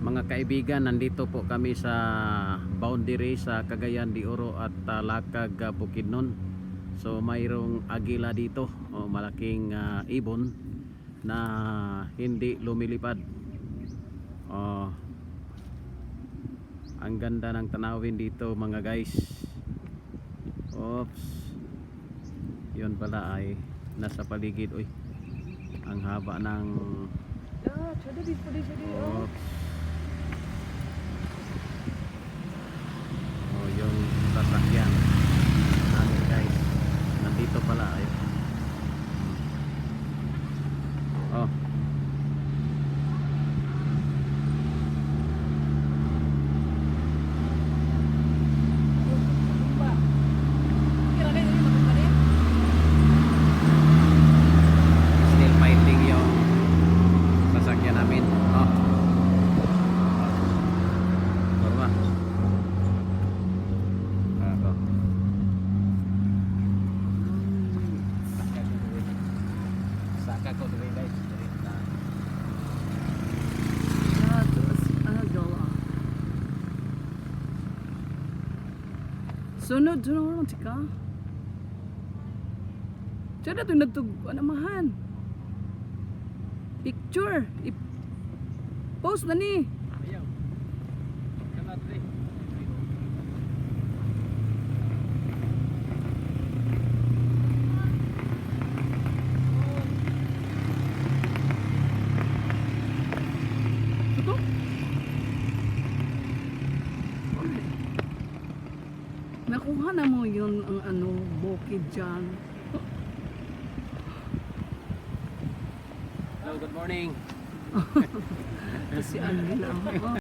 Mga kaibigan, nandito po kami sa boundary sa Cagayan de Oro at Lakag, Bukidnon. So mayroong agila dito, malaking ibon na hindi lumilipad. Ang ganda ng tanawin dito mga guys. Oops. Yun pala ay nasa paligid. Uy, ang haba ng oops. Yung sasakyan namin guys, nandito pala ay. Still fighting yung sasakyan namin. Norma. Saka ko dito guys. Sunod lang tika. Diyan na ito nagtug anamahan. Picture. Post na ni. Ayaw. Kanat rin. Ito? Nakuha na mo yun ang bukid dyan. Hello, good morning. Kasi ano lang.